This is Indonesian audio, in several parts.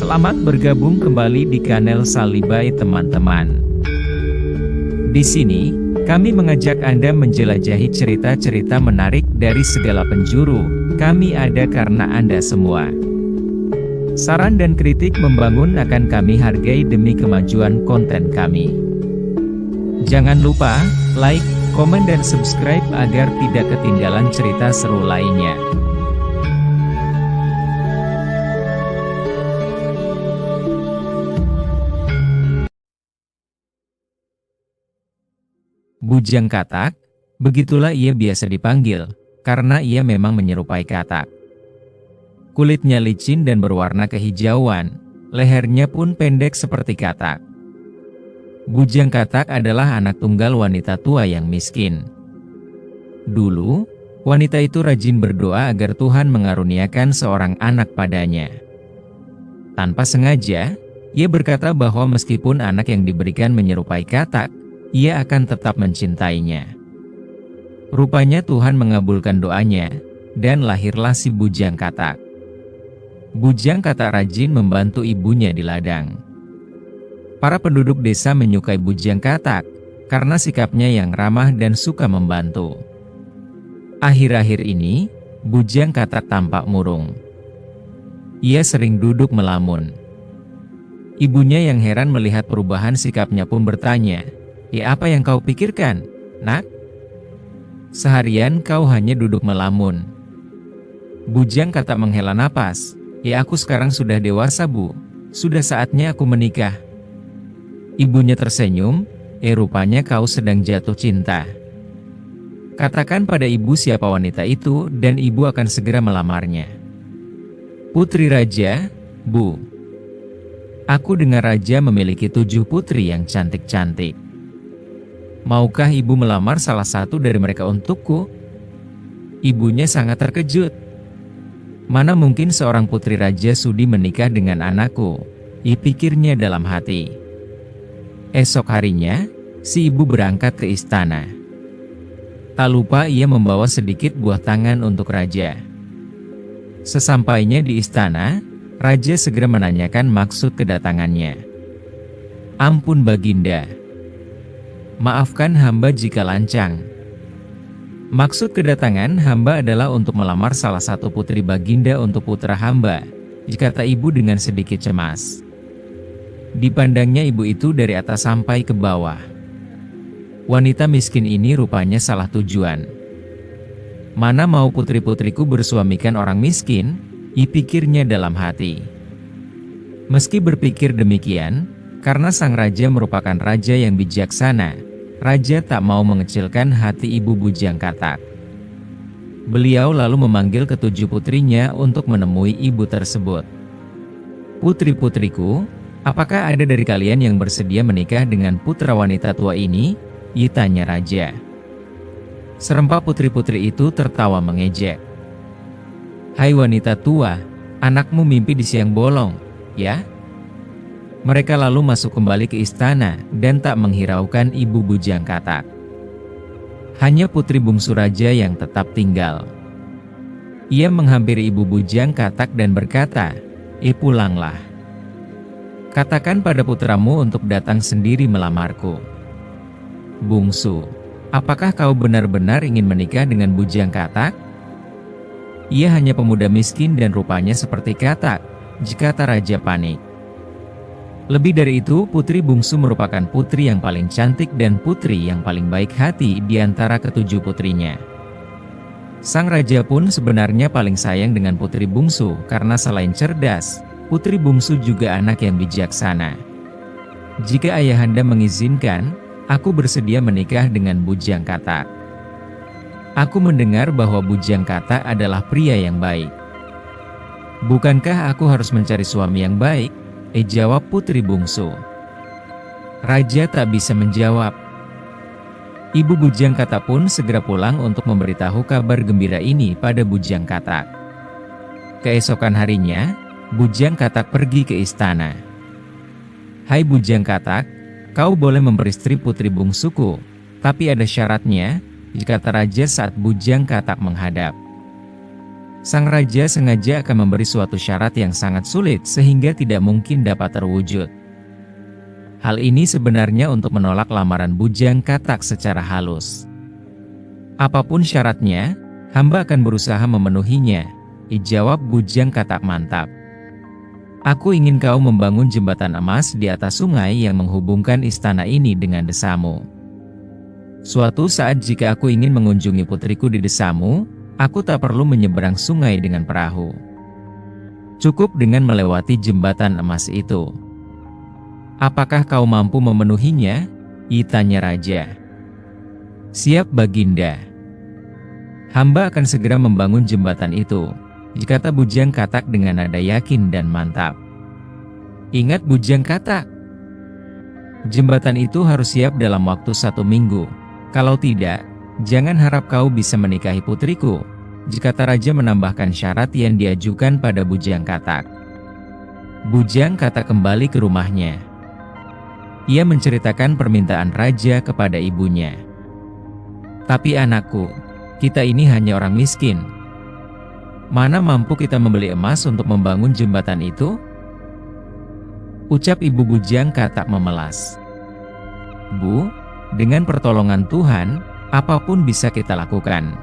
Selamat bergabung kembali di channel Salibai teman-teman. Di sini, kami mengajak Anda menjelajahi cerita-cerita menarik dari segala penjuru. Kami ada karena Anda semua. Saran dan kritik membangun akan kami hargai demi kemajuan konten kami. Jangan lupa, like, komen dan subscribe agar tidak ketinggalan cerita seru lainnya. Bujang Katak, begitulah ia biasa dipanggil, karena ia memang menyerupai katak. Kulitnya licin dan berwarna kehijauan, lehernya pun pendek seperti katak. Bujang Katak adalah anak tunggal wanita tua yang miskin. Dulu, wanita itu rajin berdoa agar Tuhan mengaruniakan seorang anak padanya. Tanpa sengaja, ia berkata bahwa meskipun anak yang diberikan menyerupai katak, ia akan tetap mencintainya. Rupanya Tuhan mengabulkan doanya, dan lahirlah si Bujang Katak. Bujang Katak rajin membantu ibunya di ladang. Para penduduk desa menyukai Bujang Katak, karena sikapnya yang ramah dan suka membantu. Akhir-akhir ini, Bujang Katak tampak murung. Ia sering duduk melamun. Ibunya yang heran melihat perubahan sikapnya pun bertanya, "Ya apa yang kau pikirkan, nak? Seharian kau hanya duduk melamun." Bujang Katak menghela napas, "Ya aku sekarang sudah dewasa bu, sudah saatnya aku menikah." Ibunya tersenyum, rupanya kau sedang jatuh cinta. Katakan pada ibu siapa wanita itu dan ibu akan segera melamarnya." "Putri Raja, bu. Aku dengar Raja memiliki 7 putri yang cantik-cantik. Maukah ibu melamar salah satu dari mereka untukku?" Ibunya sangat terkejut. "Mana mungkin seorang putri raja sudi menikah dengan anakku?" pikirnya dalam hati. Esok harinya, si ibu berangkat ke istana. Tak lupa ia membawa sedikit buah tangan untuk raja. Sesampainya di istana, raja segera menanyakan maksud kedatangannya. "Ampun Baginda. Maafkan hamba jika lancang. Maksud kedatangan hamba adalah untuk melamar salah satu putri Baginda untuk putra hamba," kata ibu dengan sedikit cemas. Dipandangnya ibu itu dari atas sampai ke bawah. Wanita miskin ini rupanya salah tujuan. Mana mau putri-putriku bersuamikan orang miskin, pikirnya dalam hati. Meski berpikir demikian, karena sang raja merupakan raja yang bijaksana, raja tak mau mengecilkan hati ibu Bujang Katak. Beliau lalu memanggil ke-7 putrinya untuk menemui ibu tersebut. "Putri-putriku, apakah ada dari kalian yang bersedia menikah dengan putra wanita tua ini?" tanya raja. Serempak putri-putri itu tertawa mengejek. "Hai wanita tua, anakmu mimpi di siang bolong, ya?" Mereka lalu masuk kembali ke istana dan tak menghiraukan ibu Bujang Katak. Hanya putri bungsu raja yang tetap tinggal. Ia menghampiri ibu Bujang Katak dan berkata, "Pulanglah. Katakan pada putramu untuk datang sendiri melamarku." "Bungsu, apakah kau benar-benar ingin menikah dengan Bujang Katak? Ia hanya pemuda miskin dan rupanya seperti katak," kata raja panik. Lebih dari itu, putri bungsu merupakan putri yang paling cantik dan putri yang paling baik hati di antara ke-7 putrinya. Sang raja pun sebenarnya paling sayang dengan putri bungsu karena selain cerdas, putri bungsu juga anak yang bijaksana. "Jika ayahanda mengizinkan, aku bersedia menikah dengan Bujang Katak. Aku mendengar bahwa Bujang Katak adalah pria yang baik." "Bukankah aku harus mencari suami yang baik?" jawab putri bungsu. Raja tak bisa menjawab. Ibu Bujang Katak pun segera pulang untuk memberitahu kabar gembira ini pada Bujang Katak. Keesokan harinya, Bujang Katak pergi ke istana. "Hai Bujang Katak, kau boleh memperistri putri bungsuku, tapi ada syaratnya," kata raja saat Bujang Katak menghadap. Sang raja sengaja akan memberi suatu syarat yang sangat sulit sehingga tidak mungkin dapat terwujud. Hal ini sebenarnya untuk menolak lamaran Bujang Katak secara halus. Apapun syaratnya, hamba akan berusaha memenuhinya, jawab Bujang Katak mantap. Aku ingin kau membangun jembatan emas di atas sungai yang menghubungkan istana ini dengan desamu. Suatu saat jika aku ingin mengunjungi putriku di desamu, aku tak perlu menyeberang sungai dengan perahu. Cukup dengan melewati jembatan emas itu. Apakah kau mampu memenuhinya? Tanya raja. Siap Baginda. Hamba akan segera membangun jembatan itu, kata Bujang Katak dengan nada yakin dan mantap. Ingat Bujang Katak, jembatan itu harus siap dalam waktu 1 minggu. Kalau tidak, jangan harap kau bisa menikahi putriku, kata raja menambahkan syarat yang diajukan pada Bujang Katak. Bujang Katak kembali ke rumahnya. Ia menceritakan permintaan raja kepada ibunya. Tapi anakku, kita ini hanya orang miskin. Mana mampu kita membeli emas untuk membangun jembatan itu? Ucap ibu Bujang Katak memelas. Bu, dengan pertolongan Tuhan, apapun bisa kita lakukan.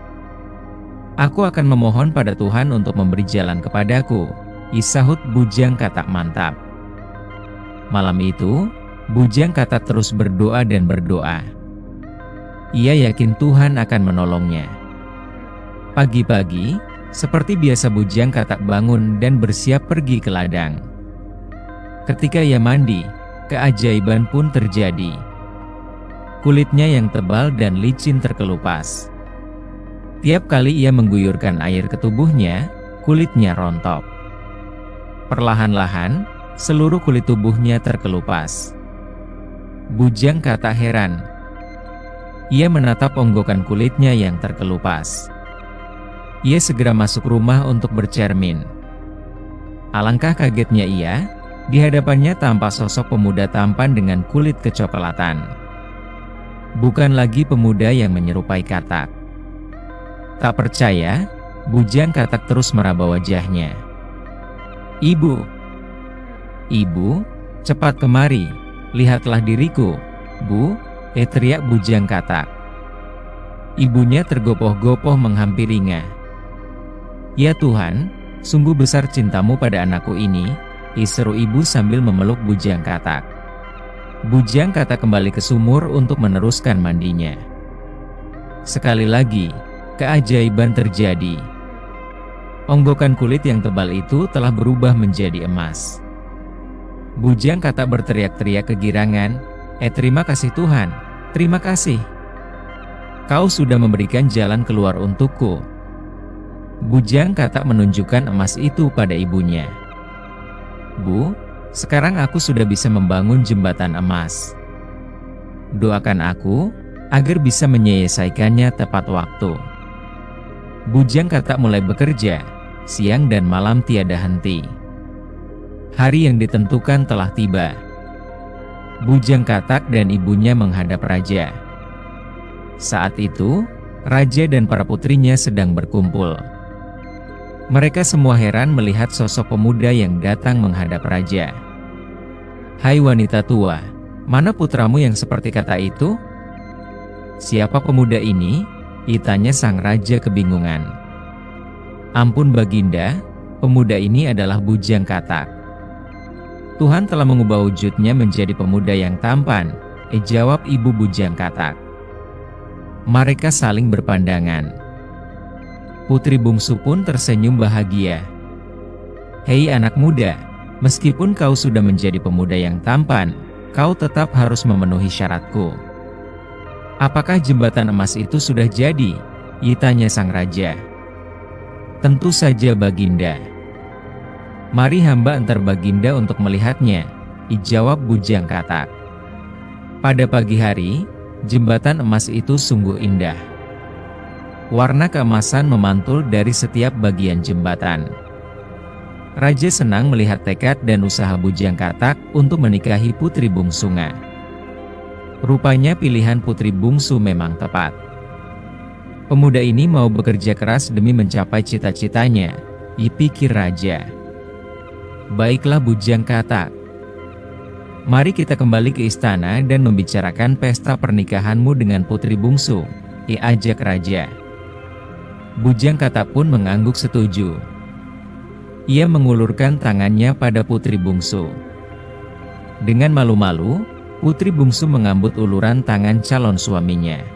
Aku akan memohon pada Tuhan untuk memberi jalan kepadaku, sahut Bujang Katak mantap. Malam itu, Bujang Katak terus berdoa dan berdoa. Ia yakin Tuhan akan menolongnya. Pagi-pagi, seperti biasa Bujang Katak bangun dan bersiap pergi ke ladang. Ketika ia mandi, keajaiban pun terjadi. Kulitnya yang tebal dan licin terkelupas. Tiap kali ia mengguyurkan air ke tubuhnya, kulitnya rontok. Perlahan-lahan, seluruh kulit tubuhnya terkelupas. Bujang Katak heran. Ia menatap onggokan kulitnya yang terkelupas. Ia segera masuk rumah untuk bercermin. Alangkah kagetnya ia, di hadapannya tampak sosok pemuda tampan dengan kulit kecoklatan. Bukan lagi pemuda yang menyerupai Katak. Tak percaya, Bujang Katak terus meraba wajahnya. Ibu, cepat kemari, lihatlah diriku, Bu, teriak Bujang Katak. Ibunya tergopoh-gopoh menghampirinya. Ya Tuhan, sungguh besar cintamu pada anakku ini, seru ibu sambil memeluk Bujang Katak. Bujang Katak kembali ke sumur untuk meneruskan mandinya. Sekali lagi, keajaiban terjadi. Onggokan kulit yang tebal itu telah berubah menjadi emas. Bujang Katak berteriak-teriak kegirangan, terima kasih Tuhan, terima kasih. Kau sudah memberikan jalan keluar untukku. Bujang Katak menunjukkan emas itu pada ibunya. Bu, sekarang aku sudah bisa membangun jembatan emas. Doakan aku, agar bisa menyelesaikannya tepat waktu. Bujang Katak mulai bekerja, siang dan malam tiada henti. Hari yang ditentukan telah tiba. Bujang Katak dan ibunya menghadap raja. Saat itu, raja dan para putrinya sedang berkumpul. Mereka semua heran melihat sosok pemuda yang datang menghadap raja. Hai wanita tua, mana putramu yang seperti kata itu? Siapa pemuda ini? Tanya sang raja kebingungan. Ampun Baginda, pemuda ini adalah Bujang Katak. Tuhan telah mengubah wujudnya menjadi pemuda yang tampan, jawab ibu Bujang Katak. Mereka saling berpandangan. Putri bungsu pun tersenyum bahagia. Hei anak muda, meskipun kau sudah menjadi pemuda yang tampan, kau tetap harus memenuhi syaratku. Apakah jembatan emas itu sudah jadi? Tanya sang raja. Tentu saja Baginda. Mari hamba antar Baginda untuk melihatnya, jawab Bujang Katak. Pada pagi hari, jembatan emas itu sungguh indah. Warna keemasan memantul dari setiap bagian jembatan. Raja senang melihat tekad dan usaha Bujang Katak untuk menikahi putri bungsunya. Rupanya pilihan putri bungsu memang tepat. Pemuda ini mau bekerja keras demi mencapai cita-citanya, pikir raja. Baiklah bujang katak. Mari kita kembali ke istana dan membicarakan pesta pernikahanmu dengan putri bungsu, ajak raja. Bujang katak pun mengangguk setuju. Ia mengulurkan tangannya pada putri bungsu. Dengan malu-malu, putri bungsu mengambut uluran tangan calon suaminya.